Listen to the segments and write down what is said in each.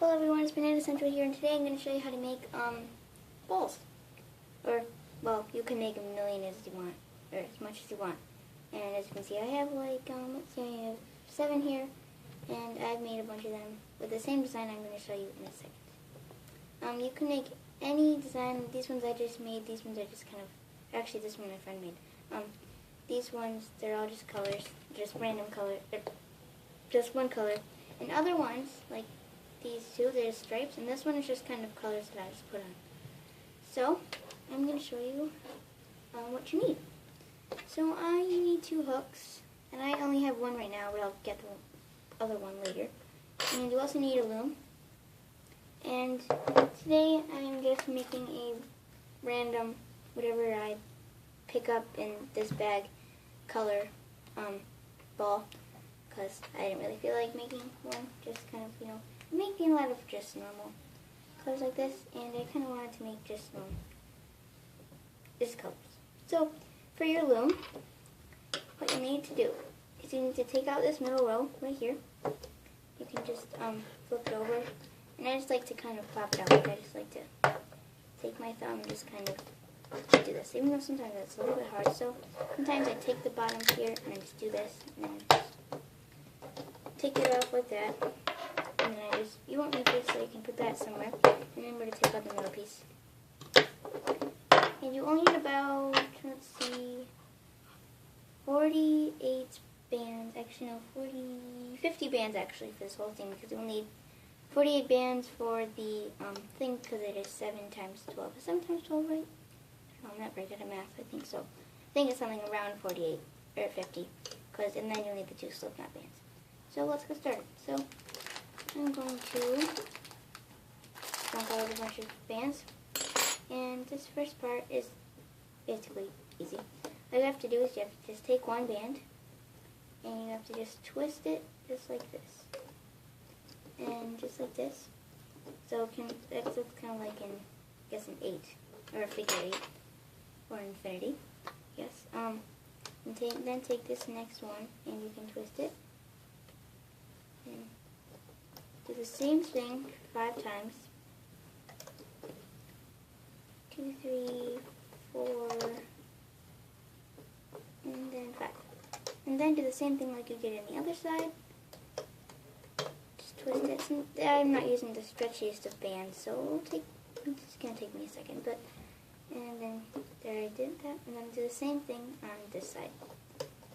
Hello everyone, it's Banana Central here, and today I'm going to show you how to make balls. Or, well, you can make a million as you want, or as much as you want. And as you can see, I have like, let's see, I have 7 here, and I've made a bunch of them with the same design I'm going to show you in a second. You can make any design. These ones I just made, these ones are just kind of, actually this one my friend made. These ones, they're all just colors, just random color, just one color. And other ones, like these two, there's stripes, and this one is just kind of colors that I just put on. So, I'm going to show you what you need. So, you need 2 hooks, and I only have one right now, but I'll get the other one later. And you also need a loom. And today I'm just making a random, whatever I pick up in this bag, color ball, because I didn't really feel like making one, just kind of, I'm making a lot of just normal colors like this, and I kind of wanted to make just this colors. So, for your loom, what you need to do is you need to take out this middle row right here. You can just flip it over, and I just like to kind of pop it out. I just like to take my thumb and just kind of do this, even though sometimes it's a little bit hard. So, sometimes I take the bottom here, and I just do this, and then I just take it off like that. And then you won't need this, so you can put that somewhere. And then we're going to take out the middle piece. And you only need about, let's see, 48 bands, actually no, 50 bands actually for this whole thing, because you will need 48 bands for the thing, because it is 7 times 12. Is 7 times 12 right? No, I'm not very good at math, I think so. I think it's something around 48, or 50, and then you'll need the 2 slip knot bands. So let's get started. So I'm going to dump out a bunch of bands, and this first part is basically easy. All you have to do is you have to just take one band, and you have to just twist it just like this, and just like this. So that looks kind of like I guess an 8, or a figure 8, or infinity. Yes. And then take this next one, and you can twist it. And do the same thing 5 times. 2, 3, 4, and then 5. And then do the same thing like you did on the other side. Just twist it. I'm not using the stretchiest of bands, so it's going to take me a second. And then there I did that. And then do the same thing on this side.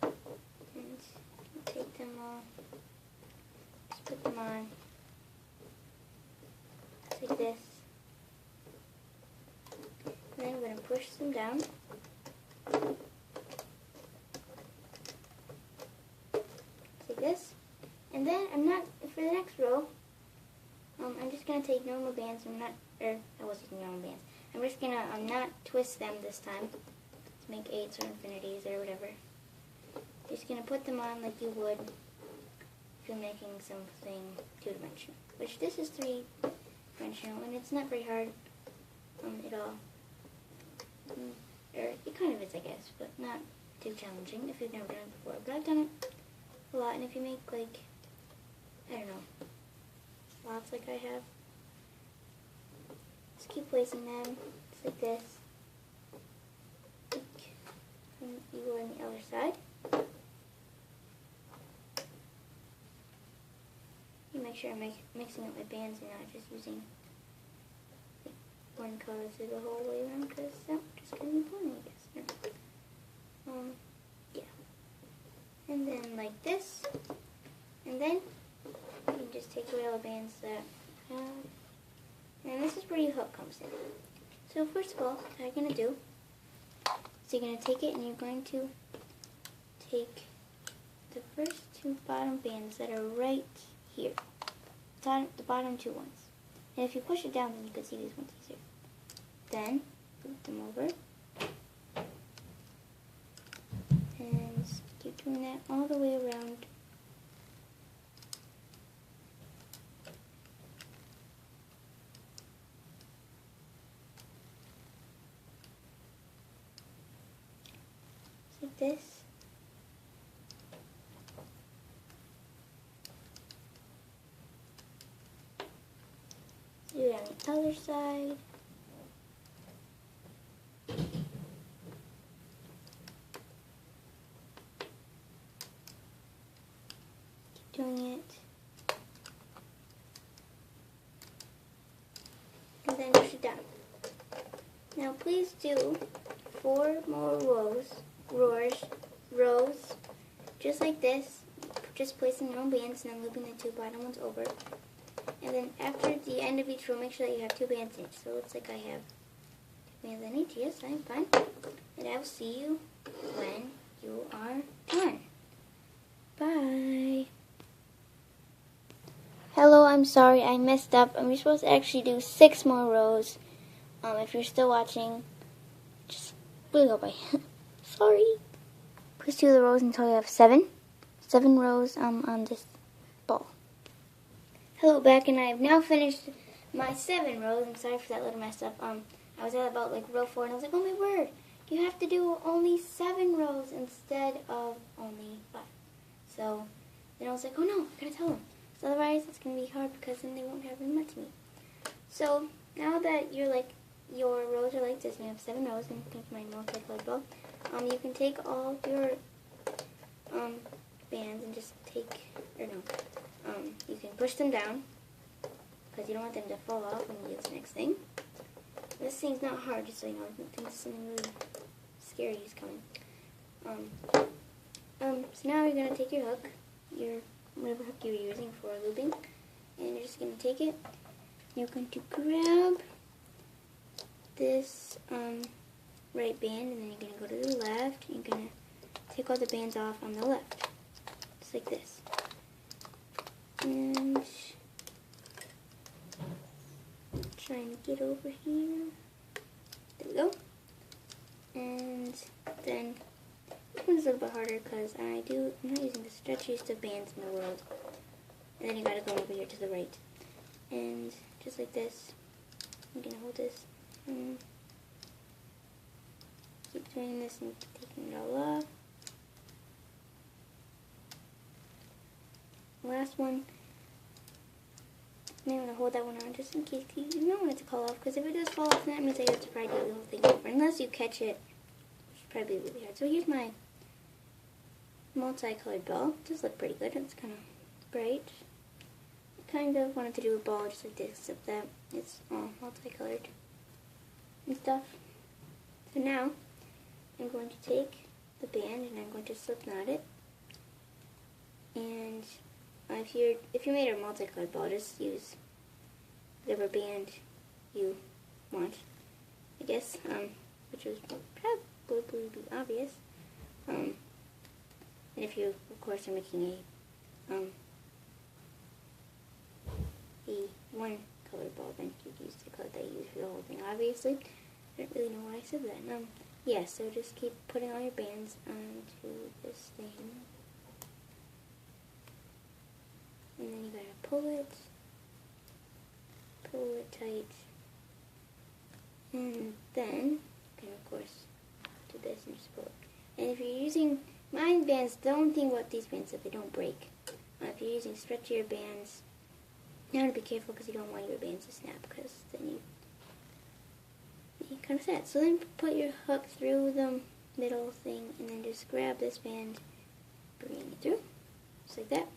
And take them all. Put them on like this. And then I'm going to push them down. Like this. And then for the next row, I'm just going to take normal bands. I was using normal bands. I'm just going to not twist them this time to make 8s or infinities or whatever. Just going to put them on like you would if you're making something 2-dimensional, which this is 3-dimensional, and it's not very hard at all. Or it kind of is, I guess, but not too challenging if you've never done it before. But I've done it a lot, and if you make like, I don't know, lots like I have, just keep placing them just like this, like you go on the other side. Make sure I'm mixing up my bands and not just using like, one color through the whole way around, because that's just going to be boring, I guess. Yeah. And then like this, and then you can just take away all the bands that I have. And this is where your hook comes in. So first of all, what you're going to do is you're going to take it and you're going to take the first 2 bottom bands that are right here. The bottom 2 ones. And if you push it down, then you can see these ones easier. Then, flip them over. And keep doing that all the way around. Like this. other side. Keep doing it. And then push it down. Now please do 4 more rows, just like this, just placing your own bands and then looping the 2 bottom ones over. And then after the end of each row, make sure that you have 2 bands in each. So it looks like I have 2 bands in each. Yes, I'm fine. And I will see you when you are done. Bye. Hello, I'm sorry, I messed up. You're supposed to actually do 6 more rows. If you're still watching, just really go by. Sorry. Please do the rows until you have 7 rows on this ball. Hello, back, and I have now finished my 7 rows. I'm sorry for that little mess up. I was at about like row 4, and I was like, oh my word, you have to do only 7 rows instead of only 5. So then I was like, oh no, I gotta tell them. So otherwise, it's gonna be hard because then they won't have as much meat. So now that your rows are like this, and you have 7 rows, and here's my multicolored ball. You can take all your bands and just you can push them down because you don't want them to fall off when you do this next thing. This thing's not hard, just so you know. I don't think something really scary is coming. So now you're gonna take your hook, whatever hook you're using for looping, and you're just gonna take it. You're going to grab this right band, and then you're going to go to the left. You're going to take all the bands off on the left, just like this. And trying to get over here. There we go. And then this one's a little bit harder because I'm not using the stretchiest of bands in the world. And then you got to go over here to the right. And just like this, I'm going to hold this. Keep doing this and taking it all off. Last one, I'm going to hold that one on just in case you don't want it to fall off, because if it does fall off, then that means that you have to probably do the whole thing over, unless you catch it, which is probably really hard. So here's my multicolored ball. It does look pretty good. It's kind of bright. I kind of wanted to do a ball just like this, except that it's all multicolored and stuff. So now I'm going to take the band and I'm going to slip knot it. And if you made a multicolored ball, just use whatever band you want, I guess, which was probably be obvious. And if you, of course, are making a one colored ball, then you'd use the color that you use for the whole thing, obviously. I don't really know why I said that. Yeah, so just keep putting all your bands onto this thing. And then you gotta pull it tight. And then you can, of course, do this and just pull it. And if you're using mine bands, don't think about these bands so they don't break. If you're using stretchier bands, you have to be careful because you don't want your bands to snap, because then you kind of sad. So then put your hook through the middle thing and then just grab this band, bring it through, just like that.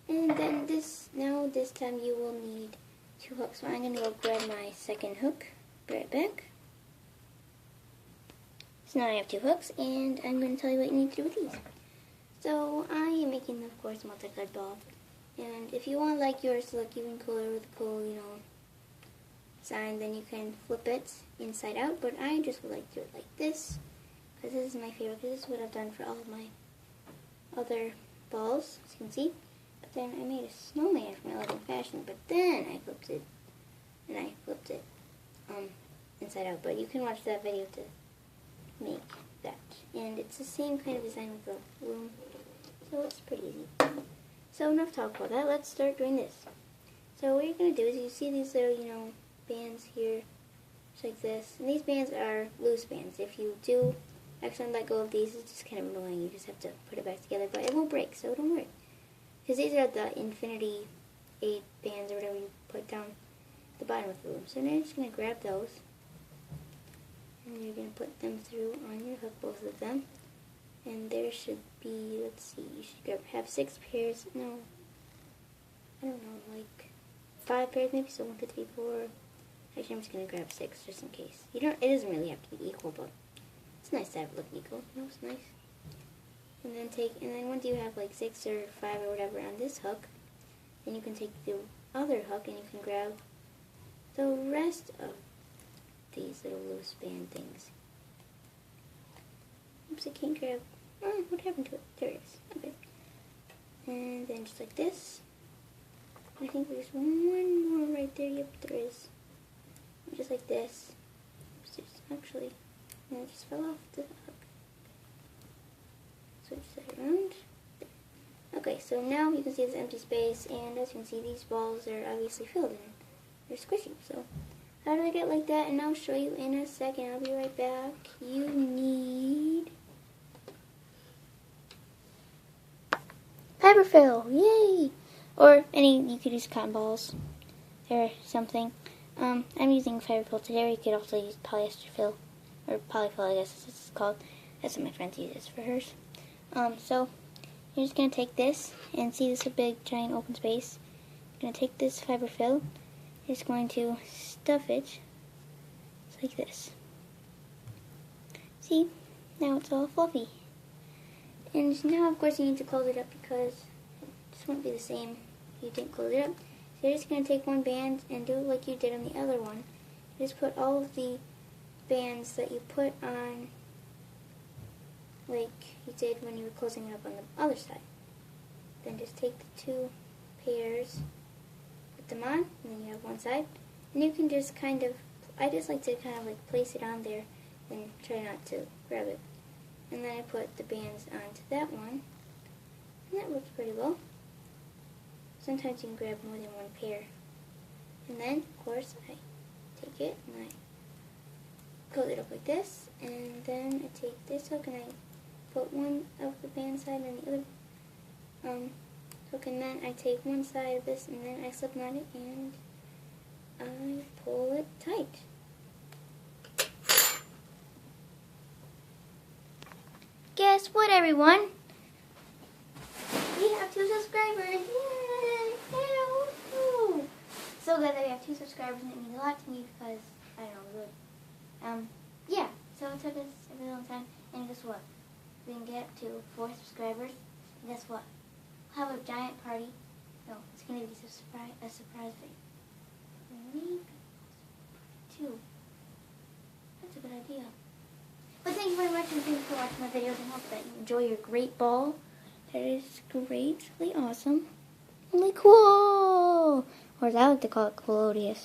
And then this time you will need 2 hooks. So I'm going to go grab my second hook, be right back. So now I have 2 hooks, and I'm going to tell you what you need to do with these. So I am making, of course, a multicolored ball. And if you want like yours to look even cooler with a cool, sign, then you can flip it inside out. But I just would like to do it like this, because this is my favorite, because this is what I've done for all of my other balls, as you can see. But then I made a snowman for my love and fashion, but then I flipped it, inside out. But you can watch that video to make that. And it's the same kind of design with the loom, so it's pretty easy. So enough talk about that, let's start doing this. So what you're going to do is you see these little, bands here, just like this. And these bands are loose bands. If you do accidentally let go of these, it's just kind of annoying. You just have to put it back together, but it won't break, so don't worry. Because these are the Infinity 8 bands or whatever you put down the bottom of the loom. So now you're just going to grab those, and you're going to put them through on your hook, both of them. And there should be, let's see, you should have 6 pairs, no, I don't know, like 5 pairs maybe, so 1, 2, 3, 4. Actually, I'm just going to grab 6 just in case. It doesn't really have to be equal, but it's nice to have it look equal. It's nice. And then once you have like 6 or 5 or whatever on this hook, then you can take the other hook and you can grab the rest of these little loose band things. Oops, I can't grab. Oh, what happened to it? There it is. Okay. And then just like this. I think there's one more right there. Yep, there is. Just like this. Oops, actually, no, it just fell off the hook. Switch that around. Okay, so now you can see this empty space, and as you can see, these balls are obviously filled in. They're squishy. So how do I get like that? And I'll show you in a second. I'll be right back. You need fiber fill. Yay! Or you could use cotton balls or something. I'm using fiber fill today. Or you could also use polyester fill, or polyfill, I guess it's called. That's what my friend uses for hers. So you're just going to take this, and see this big, giant open space. You're going to take this fiber fill. You're just going to stuff it just like this. See? Now it's all fluffy. And now, of course, you need to close it up because it just won't be the same if you didn't close it up. So you're just going to take one band and do it like you did on the other one. Just put all of the bands that you put on, like you did when you were closing it up on the other side. Then just take the 2 pairs, put them on, and then you have one side. And you can just I just like to kind of like place it on there and try not to grab it. And then I put the bands onto that one, and that works pretty well. Sometimes you can grab more than one pair. And then, of course, I take it and I close it up like this, and then I take this hook and I put one of the band side and the other hook, and then I take one side of this and then I slip knot it and I pull it tight. Guess what, everyone? We have 2 subscribers! Yay! Yay! So glad that we have 2 subscribers, and it means a lot to me because, I don't know, really. Yeah, so it took us a really long time, and guess what? We can get to 4 subscribers, and guess what? We'll have a giant party. No, it's going to be a surprise thing. Maybe 2. That's a good idea. But thank you very much, and thank you for watching my videos, and hope that you enjoy your great ball. That is greatly awesome. Really cool! Or as I like to call it, coolodious.